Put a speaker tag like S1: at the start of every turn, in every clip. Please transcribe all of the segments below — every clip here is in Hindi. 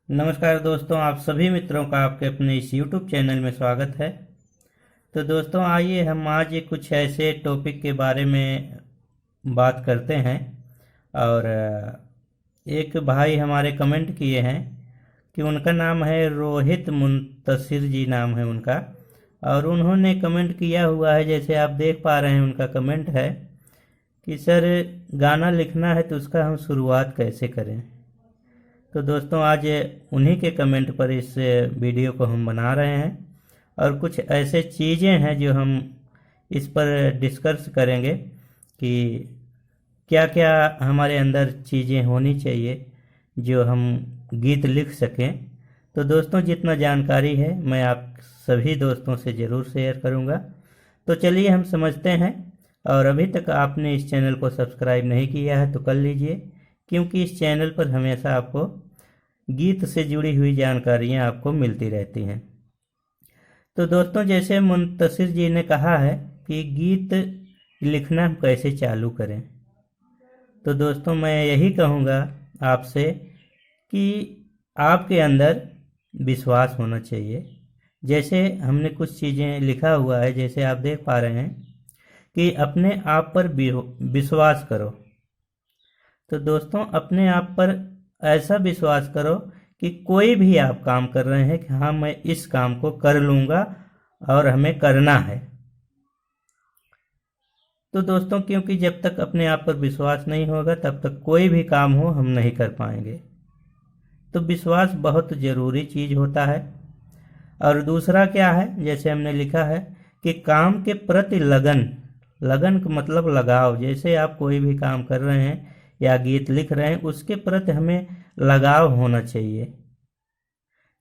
S1: नमस्कार दोस्तों, आप सभी मित्रों का आपके अपने इस YouTube चैनल में स्वागत है। तो दोस्तों आइए हम आज कुछ ऐसे टॉपिक के बारे में बात करते हैं। और एक भाई हमारे कमेंट किए हैं कि उनका नाम है रोहित मुंतशिर जी, नाम है उनका। और उन्होंने कमेंट किया हुआ है, जैसे आप देख पा रहे हैं उनका कमेंट है कि सर गाना लिखना है तो उसका हम शुरुआत कैसे करें। तो दोस्तों आज उन्हीं के कमेंट पर इस वीडियो को हम बना रहे हैं और कुछ ऐसे चीज़ें हैं जो हम इस पर डिस्कस करेंगे कि क्या क्या हमारे अंदर चीज़ें होनी चाहिए जो हम गीत लिख सकें। तो दोस्तों जितना जानकारी है मैं आप सभी दोस्तों से ज़रूर शेयर करूंगा। तो चलिए हम समझते हैं। और अभी तक आपने इस चैनल को सब्सक्राइब नहीं किया है तो कर लीजिए, क्योंकि इस चैनल पर हमेशा आपको गीत से जुड़ी हुई जानकारियां आपको मिलती रहती हैं। तो दोस्तों जैसे मुंतशिर जी ने कहा है कि गीत लिखना हम कैसे चालू करें, तो दोस्तों मैं यही कहूँगा आपसे कि आपके अंदर विश्वास होना चाहिए। जैसे हमने कुछ चीज़ें लिखा हुआ है, जैसे आप देख पा रहे हैं कि अपने आप पर विश्वास करो। तो दोस्तों अपने आप पर ऐसा विश्वास करो कि कोई भी आप काम कर रहे हैं कि हाँ मैं इस काम को कर लूँगा और हमें करना है। तो दोस्तों क्योंकि जब तक अपने आप पर विश्वास नहीं होगा तब तक कोई भी काम हो हम नहीं कर पाएंगे। तो विश्वास बहुत ज़रूरी चीज़ होता है। और दूसरा क्या है, जैसे हमने लिखा है कि काम के प्रति लगन, लगन का मतलब लगाव। जैसे आप कोई भी काम कर रहे हैं या गीत लिख रहे हैं, उसके प्रति हमें लगाव होना चाहिए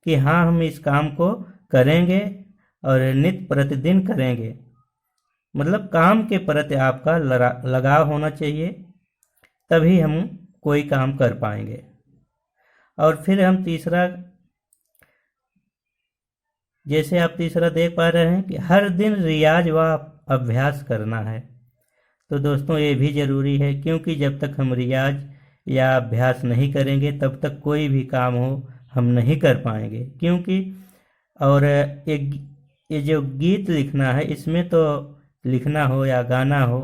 S1: कि हाँ हम इस काम को करेंगे और नित्य प्रतिदिन करेंगे। मतलब काम के प्रति आपका लगाव होना चाहिए, तभी हम कोई काम कर पाएंगे। और फिर हम तीसरा, जैसे आप तीसरा देख पा रहे हैं कि हर दिन रियाज व अभ्यास करना है। तो दोस्तों ये भी ज़रूरी है, क्योंकि जब तक हम रियाज या अभ्यास नहीं करेंगे तब तक कोई भी काम हो हम नहीं कर पाएंगे। क्योंकि और एक ये जो गीत लिखना है, इसमें तो लिखना हो या गाना हो,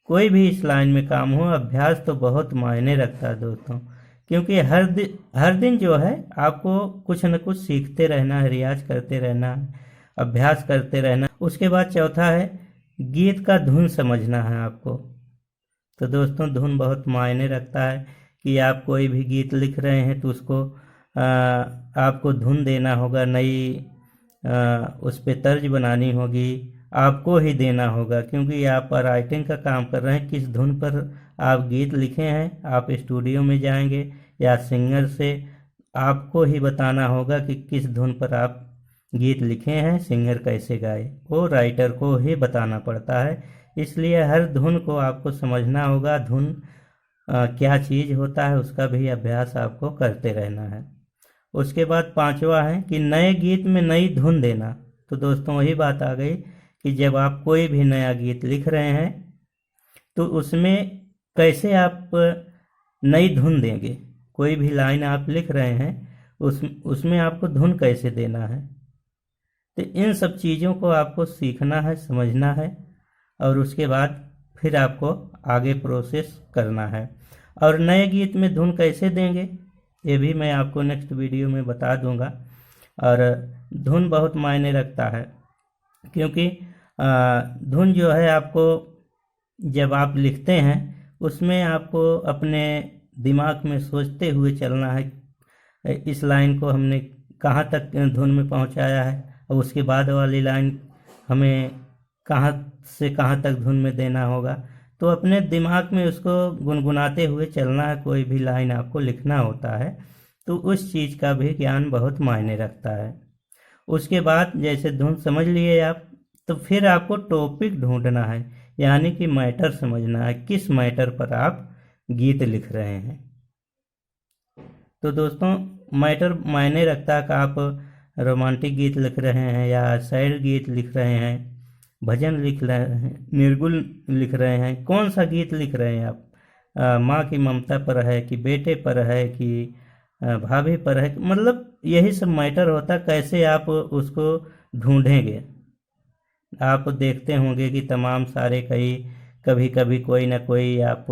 S1: कोई भी इस लाइन में काम हो, अभ्यास तो बहुत मायने रखता है दोस्तों। क्योंकि हर दिन जो है आपको कुछ न कुछ सीखते रहना है, रियाज करते रहना है, अभ्यास करते रहना। उसके बाद चौथा है गीत का धुन समझना है आपको। तो दोस्तों धुन बहुत मायने रखता है कि आप कोई भी गीत लिख रहे हैं तो उसको आपको धुन देना होगा, नई उस पर तर्ज बनानी होगी, आपको ही देना होगा। क्योंकि आप राइटिंग का काम कर रहे हैं, किस धुन पर आप गीत लिखे हैं, आप स्टूडियो में जाएंगे या सिंगर से आपको ही बताना होगा कि किस धुन पर आप गीत लिखे हैं, सिंगर कैसे गाए, वो राइटर को ही बताना पड़ता है। इसलिए हर धुन को आपको समझना होगा, धुन क्या चीज़ होता है उसका भी अभ्यास आपको करते रहना है। उसके बाद पांचवा है कि नए गीत में नई धुन देना। तो दोस्तों वही बात आ गई कि जब आप कोई भी नया गीत लिख रहे हैं तो उसमें कैसे आप नई धुन देंगे। कोई भी लाइन आप लिख रहे हैं उसमें आपको धुन कैसे देना है। तो इन सब चीज़ों को आपको सीखना है, समझना है, और उसके बाद फिर आपको आगे प्रोसेस करना है। और नए गीत में धुन कैसे देंगे ये भी मैं आपको नेक्स्ट वीडियो में बता दूंगा। और धुन बहुत मायने रखता है, क्योंकि धुन जो है आपको जब आप लिखते हैं उसमें आपको अपने दिमाग में सोचते हुए चलना है, इस लाइन को हमने कहाँ तक धुन में पहुँचाया है और उसके बाद वाली लाइन हमें कहाँ से कहाँ तक धुन में देना होगा। तो अपने दिमाग में उसको गुनगुनाते हुए चलना है। कोई भी लाइन आपको लिखना होता है तो उस चीज़ का भी ज्ञान बहुत मायने रखता है। उसके बाद जैसे धुन समझ लिए आप, तो फिर आपको टॉपिक ढूंढना है, यानी कि मैटर समझना है, किस मैटर पर आप गीत लिख रहे हैं। तो दोस्तों मैटर मायने रखता है कि आप रोमांटिक गीत लिख रहे हैं या सैड गीत लिख रहे हैं, भजन लिख रहे हैं, निर्गुण लिख रहे हैं, कौन सा गीत लिख रहे हैं आप। माँ की ममता पर है कि बेटे पर है कि भाभी पर है, मतलब यही सब मैटर होता है, कैसे आप उसको ढूंढेंगे। आप देखते होंगे कि तमाम सारे कभी कभी कोई ना कोई आप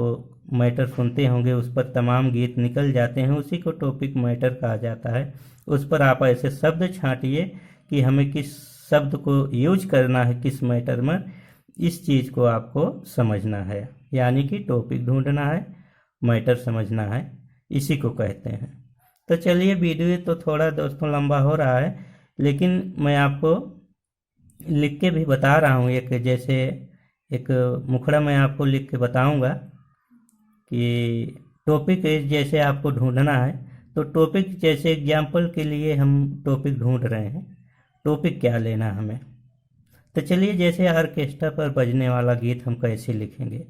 S1: मैटर सुनते होंगे, उस पर तमाम गीत निकल जाते हैं, उसी को टॉपिक मैटर कहा जाता है। उस पर आप ऐसे शब्द छांटिए कि हमें किस शब्द को यूज करना है किस मैटर में, इस चीज़ को आपको समझना है, यानी कि टॉपिक ढूंढना है, मैटर समझना है, इसी को कहते हैं। तो चलिए, वीडियो तो थोड़ा दोस्तों लंबा हो रहा है, लेकिन मैं आपको लिख के भी बता रहा हूँ। एक जैसे एक मुखड़ा मैं आपको लिख के बताऊंगा कि टॉपिक जैसे आपको ढूंढना है, तो टॉपिक जैसे एग्जाम्पल के लिए हम टॉपिक ढूंढ रहे हैं, टॉपिक क्या लेना हमें। तो चलिए, जैसे ऑर्केस्ट्रा पर बजने वाला गीत हम कैसे लिखेंगे,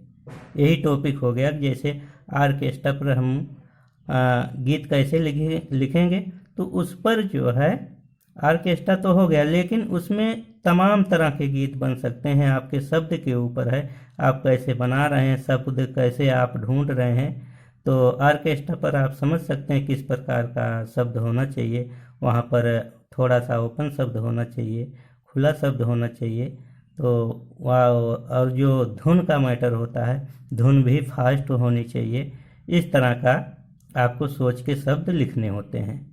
S1: यही टॉपिक हो गया। जैसे ऑर्केस्ट्रा पर हम गीत कैसे लिखेंगे, तो उस पर जो है ऑर्केस्ट्रा तो हो गया, लेकिन उसमें तमाम तरह के गीत बन सकते हैं, आपके शब्द के ऊपर है, आप कैसे बना रहे हैं, शब्द कैसे आप ढूंढ रहे हैं। तो ऑर्केस्ट्रा पर आप समझ सकते हैं किस प्रकार का शब्द होना चाहिए, वहाँ पर थोड़ा सा ओपन शब्द होना चाहिए, खुला शब्द होना चाहिए। तो वह और जो धुन का मैटर होता है, धुन भी फास्ट होनी चाहिए। इस तरह का आपको सोच के शब्द लिखने होते हैं।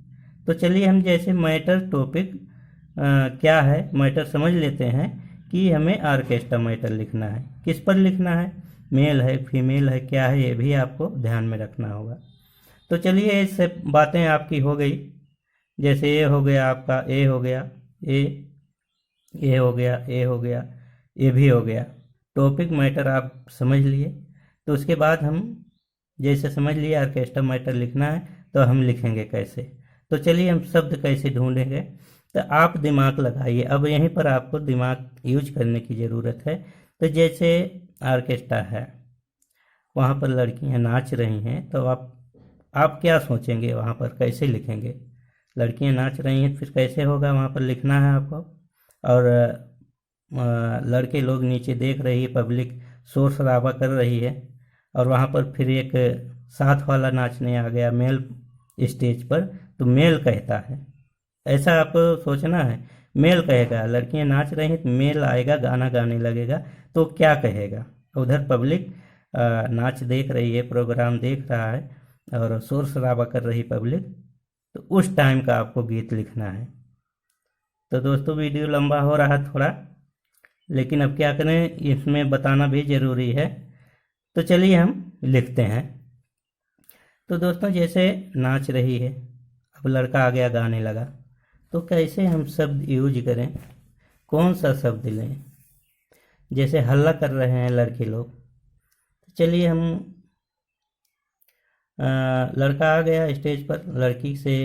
S1: तो चलिए, हम जैसे मैटर टॉपिक क्या है मैटर समझ लेते हैं कि हमें ऑर्केस्ट्रा मैटर लिखना है। किस पर लिखना है, मेल है फीमेल है क्या है, ये भी आपको ध्यान में रखना होगा। तो चलिए, ये सब बातें आपकी हो गई। जैसे ए हो गया, आपका ए हो गया, ए हो गया, ए हो गया, ए भी हो गया। टॉपिक मैटर आप समझ लिए। तो उसके बाद हम जैसे समझ लिए ऑर्केस्ट्रा मैटर लिखना है, तो हम लिखेंगे कैसे। तो चलिए, हम शब्द कैसे ढूंढेंगे, तो आप दिमाग लगाइए। अब यहीं पर आपको दिमाग यूज करने की ज़रूरत है। तो जैसे ऑर्केस्ट्रा है, वहाँ पर लड़कियाँ नाच रही हैं, तो आप क्या सोचेंगे, वहाँ पर कैसे लिखेंगे। लड़कियाँ नाच रही हैं, फिर कैसे होगा, वहाँ पर लिखना है आपको। और लड़के लोग नीचे देख रही है, पब्लिक शोर शराबा कर रही है, और वहाँ पर फिर एक साथ वाला नाचने आ गया मेल स्टेज पर, तो मेल कहता है, ऐसा आपको सोचना है। मेल कहेगा, लड़कियां नाच रही हैं तो मेल आएगा, गाना गाने लगेगा, तो क्या कहेगा। उधर पब्लिक नाच देख रही है, प्रोग्राम देख रहा है, और शोर शराबा कर रही पब्लिक, तो उस टाइम का आपको गीत लिखना है। तो दोस्तों, वीडियो लंबा हो रहा थोड़ा, लेकिन अब क्या करें, इसमें बताना भी ज़रूरी है। तो चलिए, हम लिखते हैं। तो दोस्तों, जैसे नाच रही है, अब लड़का आ गया, गाने लगा, तो कैसे हम शब्द यूज करें, कौन सा शब्द लें। जैसे हल्ला कर रहे हैं लड़के लोग, तो चलिए हम लड़का आ गया स्टेज पर, लड़की से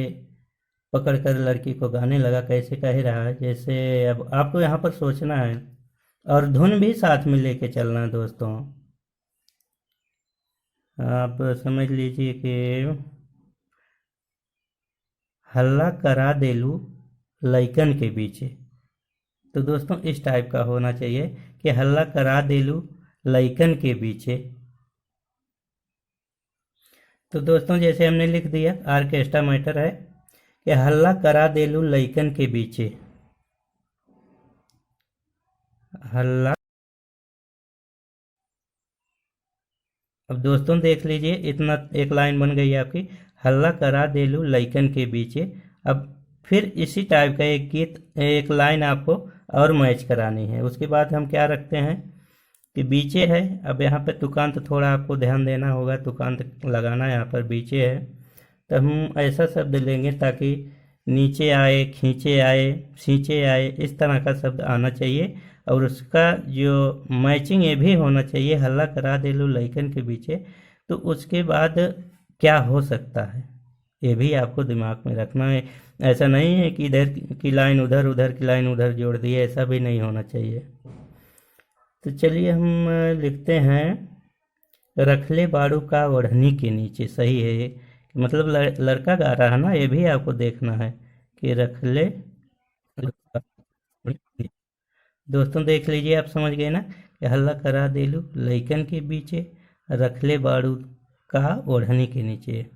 S1: पकड़कर लड़की को गाने लगा, कैसे कह रहा है। जैसे अब आपको यहाँ पर सोचना है, और धुन भी साथ में लेके चलना है दोस्तों। आप समझ लीजिए कि हल्ला करा देलू लइकन के बीच। तो दोस्तों, इस टाइप का होना चाहिए कि हल्ला करा देलू लइकन के पीछे। तो दोस्तों, जैसे हमने लिख दिया, ऑर्केस्ट्रा मैटर है कि हल्ला करा देलू लइकन के पीछे। हल्ला, अब दोस्तों देख लीजिए, इतना एक लाइन बन गई आपकी, हल्ला करा देलू लइकन के बीचे। अब फिर इसी टाइप का एक गीत, एक लाइन आपको और मैच करानी है। उसके बाद हम क्या रखते हैं कि बीचे है। अब यहाँ पर तुकांत थोड़ा आपको ध्यान देना होगा, तुकांत लगाना है यहाँ पर, बीचे है। तो हम ऐसा शब्द लेंगे ताकि नीचे आए, खींचे आए, सींचे आए, इस तरह का शब्द आना चाहिए। और उसका जो मैचिंग ये भी होना चाहिए, हल्ला करा दे लो लइकन के पीछे। तो उसके बाद क्या हो सकता है, ये भी आपको दिमाग में रखना है। ऐसा नहीं है कि इधर की लाइन उधर, उधर की लाइन उधर जोड़ दी, ऐसा भी नहीं होना चाहिए। तो चलिए, हम लिखते हैं, रखले बाड़ू का ओढ़नी के नीचे। सही है ये, मतलब लड़का गा रहा है ना, ये भी आपको देखना है कि रखले। दोस्तों देख लीजिए, आप समझ गए ना कि हल्ला करा देलू लइकन के बीचे, रखले बाड़ू का ओढ़नी के नीचे।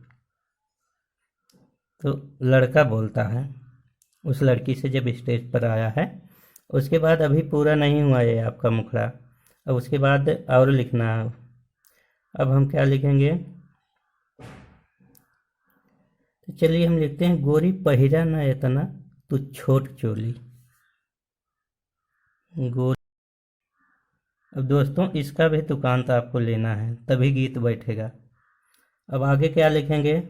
S1: तो लड़का बोलता है उस लड़की से जब स्टेज पर आया है। उसके बाद अभी पूरा नहीं हुआ ये आपका मुखड़ा, अब उसके बाद और लिखना है। अब हम क्या लिखेंगे, तो चलिए हम लिखते हैं गोरी पहिरा न इतना तू छोट चोली। गोरी। अब दोस्तों इसका भी तुकांत आपको लेना है तभी गीत बैठेगा। अब आगे क्या लिखेंगे,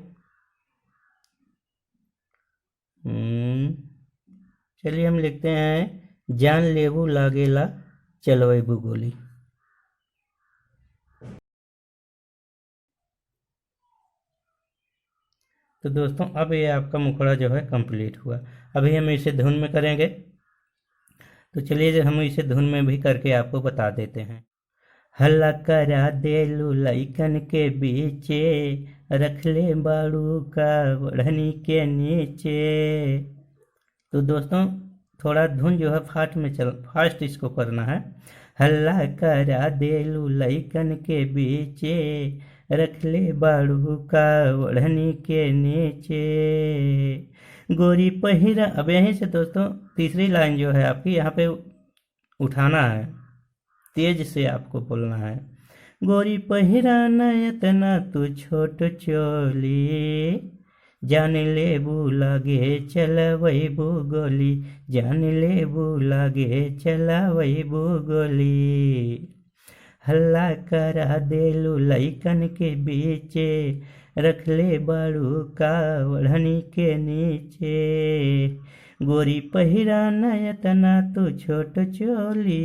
S1: चलिए हम लिखते हैं जान लेबू लागेला चलवेबू गोली। तो दोस्तों अब ये आपका मुखड़ा जो है कंप्लीट हुआ। अभी हम इसे धुन में करेंगे, तो चलिए हम इसे धुन में भी करके आपको बता देते हैं। हल्ला करा देलू लइकन के बीचे, रख ले बाड़ू का बढ़नी के नीचे। तो दोस्तों थोड़ा धुन जो है फास्ट इसको करना है। हल्ला करा देलू लइकन के बीचे, रख ले बाड़ू का बढ़नी के नीचे। गोरी पहिरा। अब यहीं से दोस्तों तीसरी लाइन जो है आपकी यहाँ पे उठाना है, तेज से आपको बोलना है। गोरी पहिरा नयतना तू छोट चोली, जान लेबू लागे चलवैबू गोली, जान लेबू लागे चलवैबू गोली। हल्ला करा देलू लइकन के बीचे, रख ले बाड़ू का बढ़नी के नीचे। गोरी पहिरा नयतना तू छोट चोली,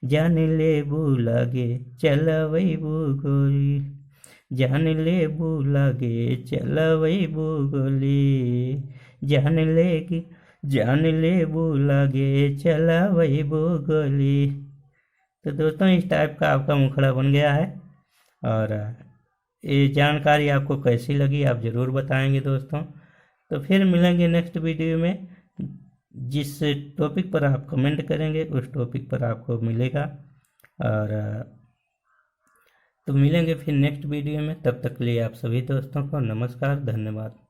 S1: जान लेबू लागे चलवैबू गोली, जान लेबू लागे चलवैबू गोली, जान लेबू लागे चलवैबू गोली। तो दोस्तों इस टाइप का आपका मुखड़ा बन गया है। और ये जानकारी आपको कैसी लगी आप ज़रूर बताएंगे दोस्तों। तो फिर मिलेंगे नेक्स्ट वीडियो में। जिस टॉपिक पर आप कमेंट करेंगे उस टॉपिक पर आपको मिलेगा। और तो मिलेंगे फिर नेक्स्ट वीडियो में। तब तक के लिए आप सभी दोस्तों को नमस्कार, धन्यवाद।